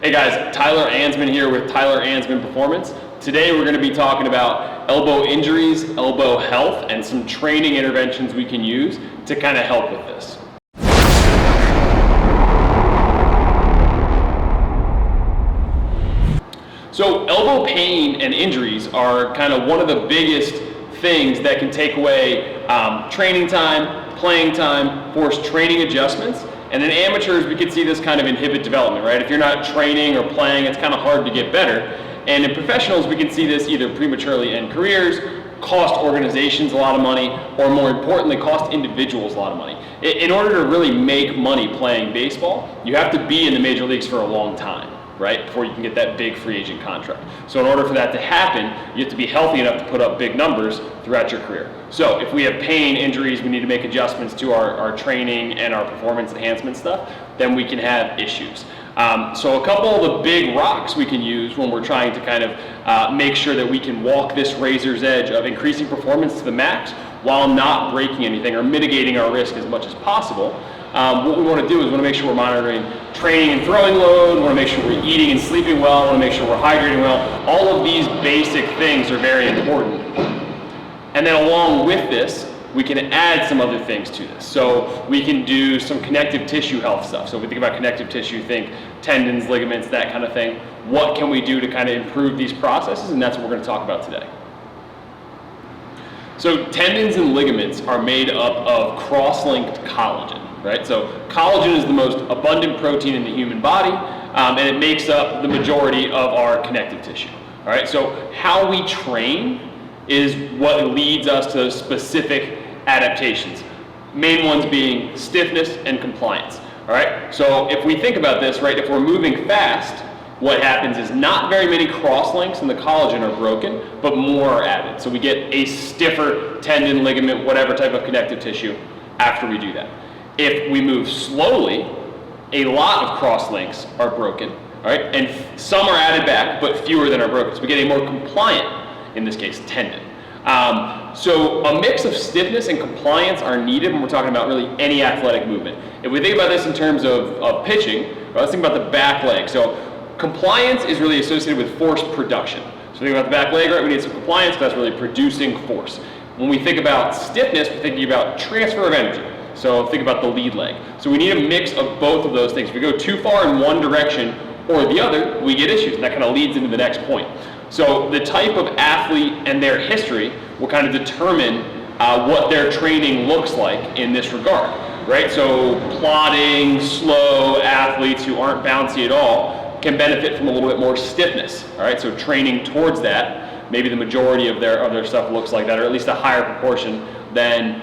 Hey guys, Tyler Ansman here with Tyler Ansman Performance. Today we're going to be talking about elbow injuries, elbow health, and some training interventions we can use to kind of help with this. So elbow pain and injuries are kind of one of the biggest things that can take away training time, playing time, force training adjustments. And in amateurs, we can see this kind of inhibit development, right? If you're not training or playing, it's kind of hard to get better. And in professionals, we can see this either prematurely end careers, cost organizations a lot of money, or more importantly, cost individuals a lot of money. In order to really make money playing baseball, you have to be in the major leagues for a long time, right, before you can get that big free agent contract. So in order for that to happen, you have to be healthy enough to put up big numbers throughout your career. So if we have pain, injuries, we need to make adjustments to our training and our performance enhancement stuff, then we can have issues. So a couple of the big rocks we can use when we're trying to kind of make sure that we can walk this razor's edge of increasing performance to the max while not breaking anything or mitigating our risk as much as possible. What we want to do is we want to make sure we're monitoring training and throwing load, we want to make sure we're eating and sleeping well, we want to make sure we're hydrating well. All of these basic things are very important. And then along with this, we can add some other things to this. So we can do some connective tissue health stuff. So if we think about connective tissue, think tendons, ligaments, that kind of thing. What can we do to kind of improve these processes? And that's what we're going to talk about today. So tendons and ligaments are made up of cross-linked collagen. Right? So collagen is the most abundant protein in the human body, and it makes up the majority of our connective tissue. All right? So how we train is what leads us to specific adaptations. Main ones being stiffness and compliance. All right? So if we think about this, right, if we're moving fast, what happens is not very many cross links in the collagen are broken, but more are added. So we get a stiffer tendon, ligament, whatever type of connective tissue after we do that. If we move slowly, a lot of cross links are broken, all right? And some are added back, but fewer than are broken. So we get a more compliant, in this case, tendon. So a mix of stiffness and compliance are needed when we're talking about really any athletic movement. If we think about this in terms of pitching, right, let's think about the back leg. So compliance is really associated with force production. So think about the back leg, right? We need some compliance because that's really producing force. When we think about stiffness, we're thinking about transfer of energy. So think about the lead leg. So we need a mix of both of those things. If we go too far in one direction or the other, we get issues. And that kind of leads into the next point. So the type of athlete and their history will kind of determine what their training looks like in this regard, right? So plodding, slow athletes who aren't bouncy at all can benefit from a little bit more stiffness, all right? So training towards that, maybe the majority of their stuff looks like that, or at least a higher proportion than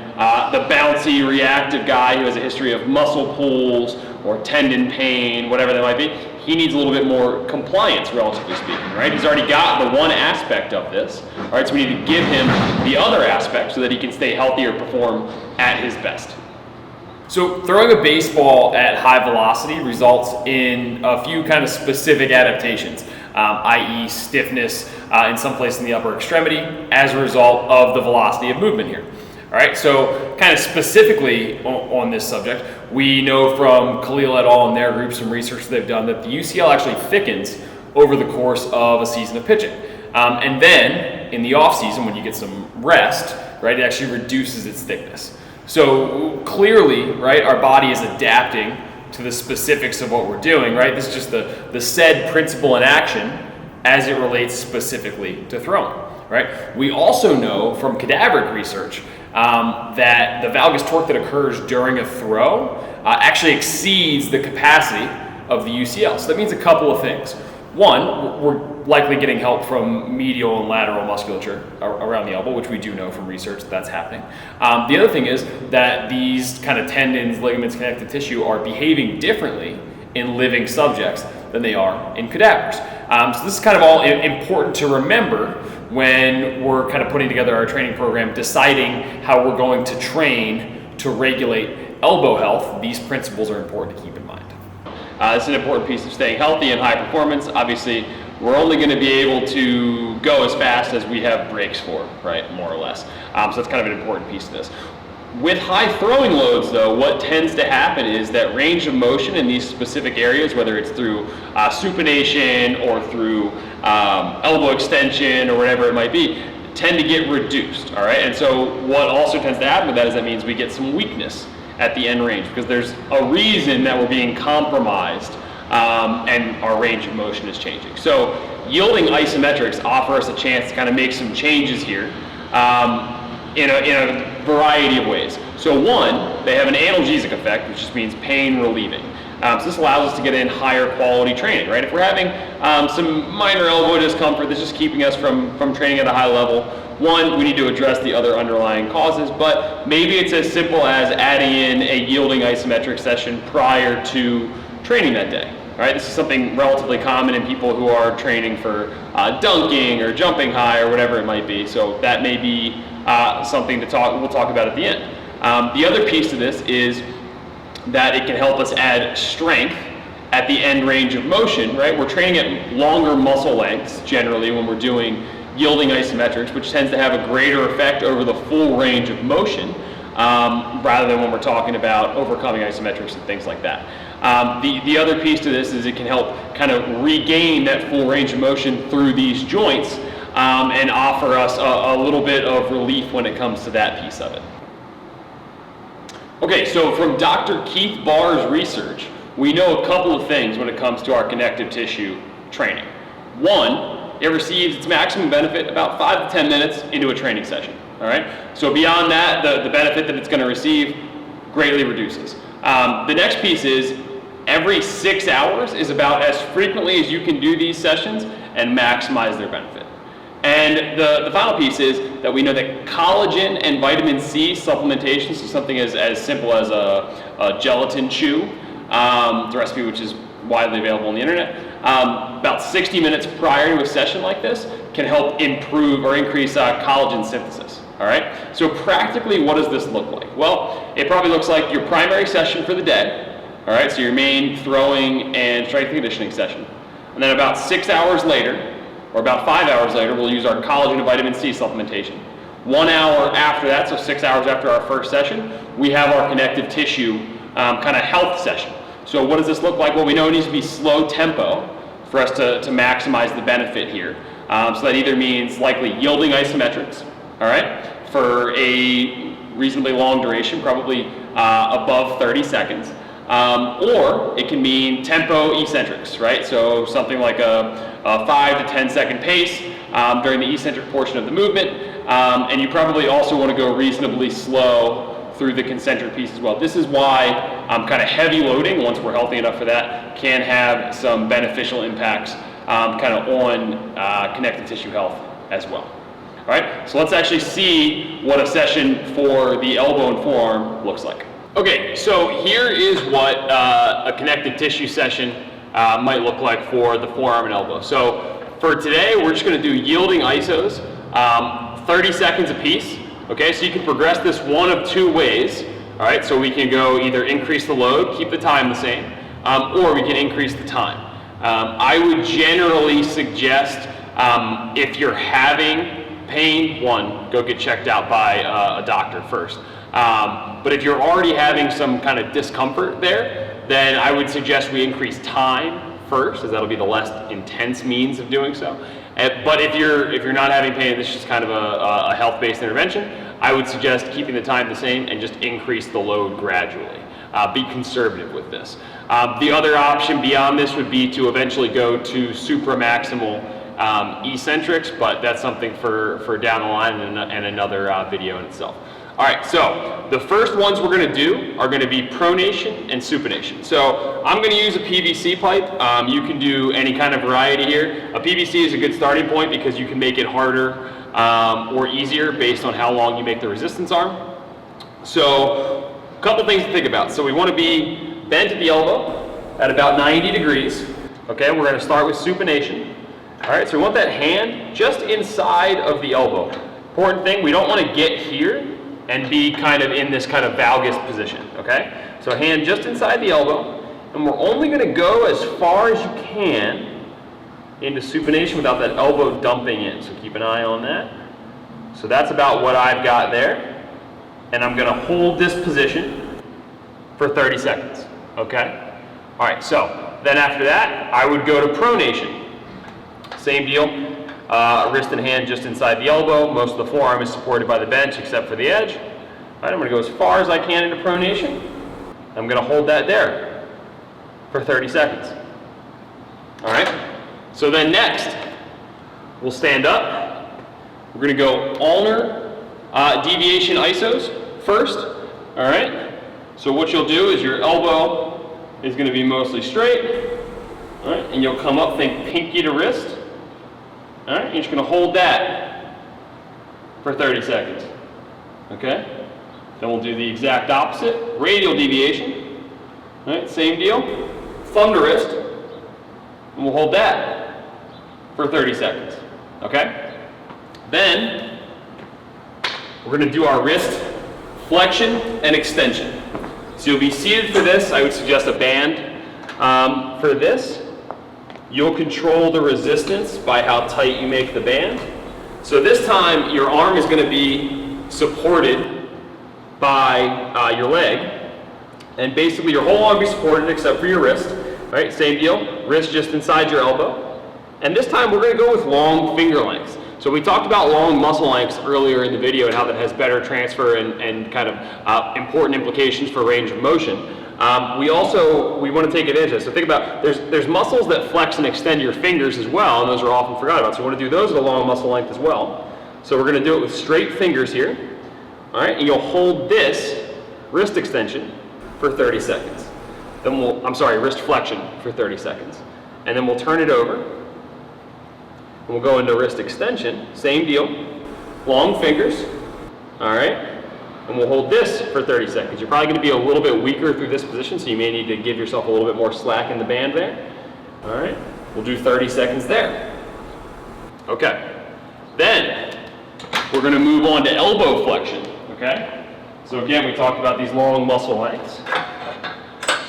the bouncy, reactive guy who has a history of muscle pulls or tendon pain, whatever that might be. He needs a little bit more compliance, relatively speaking, right? He's already got the one aspect of this, all right? So we need to give him the other aspect so that he can stay healthy or perform at his best. So throwing a baseball at high velocity results in a few kind of specific adaptations, i.e. stiffness in some place in the upper extremity as a result of the velocity of movement here. All right, so kind of specifically on this subject, we know from Khalil et al. And their group, some research they've done, that the UCL actually thickens over the course of a season of pitching. And then in the off season, when you get some rest, right, it actually reduces its thickness. So clearly, right, our body is adapting to the specifics of what we're doing, right? This is just the said principle in action as it relates specifically to throwing, right? We also know from cadaveric research that the valgus torque that occurs during a throw actually exceeds the capacity of the UCL. So that means a couple of things. One, we're likely getting help from medial and lateral musculature around the elbow, which we do know from research that's happening. The other thing is that these kind of tendons, ligaments, connective tissue are behaving differently in living subjects than they are in cadavers. So this is kind of all important to remember when we're kind of putting together our training program, deciding how we're going to train to regulate elbow health. These principles are important to keep in mind. It's an important piece of staying healthy and high performance. Obviously, we're only going to be able to go as fast as we have brakes for, right, more or less. So that's kind of an important piece of this. With high throwing loads though, what tends to happen is that range of motion in these specific areas, whether it's through supination or through elbow extension or whatever it might be, tend to get reduced, all right? And so what also tends to happen with that is that means we get some weakness at the end range because there's a reason that we're being compromised and our range of motion is changing. So yielding isometrics offer us a chance to kind of make some changes here in a variety of ways. So one, they have an analgesic effect, which just means pain relieving. So this allows us to get in higher quality training, right? If we're having some minor elbow discomfort that's just keeping us from training at a high level, one, we need to address the other underlying causes, but maybe it's as simple as adding in a yielding isometric session prior to training that day. All right, this is something relatively common in people who are training for dunking or jumping high or whatever it might be. So that may be something we'll talk about at the end. The other piece to this is that it can help us add strength at the end range of motion, right? We're training at longer muscle lengths generally when we're doing yielding isometrics, which tends to have a greater effect over the full range of motion rather than when we're talking about overcoming isometrics and things like that. The other piece to this is it can help kind of regain that full range of motion through these joints and offer us a little bit of relief when it comes to that piece of it. Okay, so from Dr. Keith Barr's research, we know a couple of things when it comes to our connective tissue training. One, it receives its maximum benefit about 5 to 10 minutes into a training session, all right? So beyond that, the benefit that it's gonna receive greatly reduces. The next piece is every 6 hours is about as frequently as you can do these sessions and maximize their benefit. And the final piece is that we know that collagen and vitamin C supplementation, so something as simple as a gelatin chew, the recipe which is widely available on the internet, about 60 minutes prior to a session like this can help improve or increase collagen synthesis. All right, so practically what does this look like? Well, it probably looks like your primary session for the day, all right, so your main throwing and strength and conditioning session. And then about 6 hours later, or about 5 hours later, we'll use our collagen and vitamin C supplementation. 1 hour after that, so 6 hours after our first session, we have our connective tissue kind of health session. So what does this look like? Well, we know it needs to be slow tempo for us to maximize the benefit here. So that either means likely yielding isometrics, all right, for a reasonably long duration, probably above 30 seconds. Or it can mean tempo eccentrics, right? So something like a 5 to 10 second pace during the eccentric portion of the movement. And you probably also want to go reasonably slow through the concentric piece as well. This is why kind of heavy loading, once we're healthy enough for that, can have some beneficial impacts kind of on connective tissue health as well. All right, so let's actually see what a session for the elbow and forearm looks like. Okay, so here is what a connective tissue session might look like for the forearm and elbow. So for today, we're just going to do yielding isos, 30 seconds a piece. Okay, so you can progress this one of two ways. All right, so we can go either increase the load, keep the time the same, or we can increase the time. I would generally suggest if you're having pain, one, go get checked out by a doctor first. But if you're already having some kind of discomfort there, then I would suggest we increase time first, as that'll be the less intense means of doing so. But if you're not having pain, this is just kind of a health-based intervention, I would suggest keeping the time the same and just increase the load gradually. Be conservative with this. The other option beyond this would be to eventually go to supramaximal eccentrics, but that's something for down the line and another video in itself. All right, so the first ones we're going to do are going to be pronation and supination. So I'm going to use a PVC pipe. You can do any kind of variety here. A PVC is a good starting point because you can make it harder or easier based on how long you make the resistance arm. So a couple things to think about. So we want to be bent at the elbow at about 90 degrees. Okay, we're going to start with supination. All right, so we want that hand just inside of the elbow. Important thing, we don't want to get here and be kind of in this kind of valgus position, okay? So hand just inside the elbow, and we're only going to go as far as you can into supination without that elbow dumping in, so keep an eye on that. So that's about what I've got there. and I'm gonna hold this position for 30 seconds, okay? All right, so then after that, I would go to pronation. Same deal, wrist and hand just inside the elbow. Most of the forearm is supported by the bench except for the edge. All right, I'm gonna go as far as I can into pronation. I'm gonna hold that there for 30 seconds. All right, so then next, we'll stand up. We're gonna go ulnar deviation isos first, all right? So what you'll do is your elbow is gonna be mostly straight, all right? And you'll come up, think pinky to wrist, all right? You're just gonna hold that for 30 seconds, okay? Then we'll do the exact opposite, radial deviation, all right? Same deal, thumb to wrist, and we'll hold that for 30 seconds, okay? Then, we're gonna do our wrist flexion and extension. So you'll be seated for this. I would suggest a band. For this, you'll control the resistance by how tight you make the band. So this time, your arm is gonna be supported by your leg, and basically your whole arm will be supported except for your wrist. Right, same deal, wrist just inside your elbow. And this time we're gonna go with long finger lengths. So we talked about long muscle lengths earlier in the video and how that has better transfer and kind of important implications for range of motion. We want to take advantage of this. So think about, there's muscles that flex and extend your fingers as well, and those are often forgotten about. So we want to do those at a long muscle length as well. So we're gonna do it with straight fingers here. All right, and you'll hold this wrist extension for 30 seconds. Then wrist flexion for 30 seconds. And then we'll turn it over. And we'll go into wrist extension, same deal. Long fingers, all right? And we'll hold this for 30 seconds. You're probably gonna be a little bit weaker through this position, so you may need to give yourself a little bit more slack in the band there. All right, we'll do 30 seconds there. Okay, then we're gonna move on to elbow flexion, okay? So again, we talked about these long muscle lengths.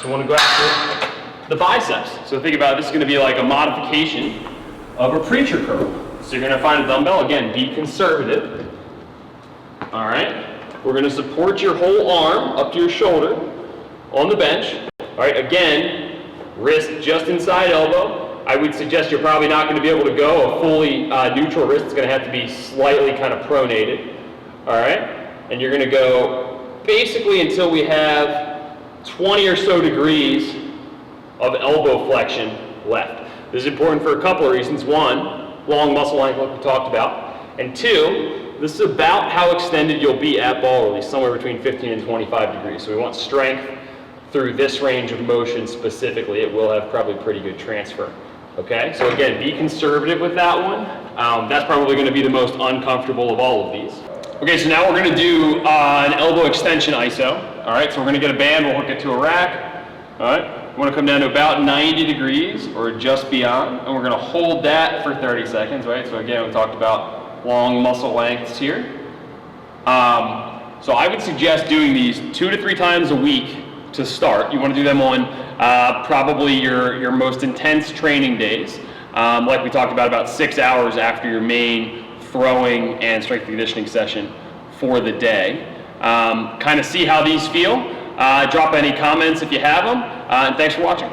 So I want to go after the biceps. So think about it, this is going to be like a modification of a preacher curl. So you're going to find a dumbbell. Again, be conservative. All right. We're going to support your whole arm up to your shoulder on the bench. All right. Again, wrist just inside elbow. I would suggest you're probably not going to be able to go a fully neutral wrist. It's going to have to be slightly kind of pronated. All right. And you're going to go basically until we have 20 or so degrees of elbow flexion left. This is important for a couple of reasons. One, long muscle length like we talked about. And two, this is about how extended you'll be at ball release, somewhere between 15 and 25 degrees. So we want strength through this range of motion specifically. It will have probably pretty good transfer. Okay, so again, be conservative with that one. That's probably going to be the most uncomfortable of all of these. Okay, so now we're going to do an elbow extension iso. All right, so we're going to get a band, we'll hook it to a rack. All right, we want to come down to about 90 degrees or just beyond, and we're going to hold that for 30 seconds, right? So again, we talked about long muscle lengths here. So I would suggest doing these 2 to 3 times a week to start. You want to do them on probably your most intense training days, like we talked about 6 hours after your main throwing and strength conditioning session for the day. Kind of see how these feel. Drop any comments if you have them, and thanks for watching.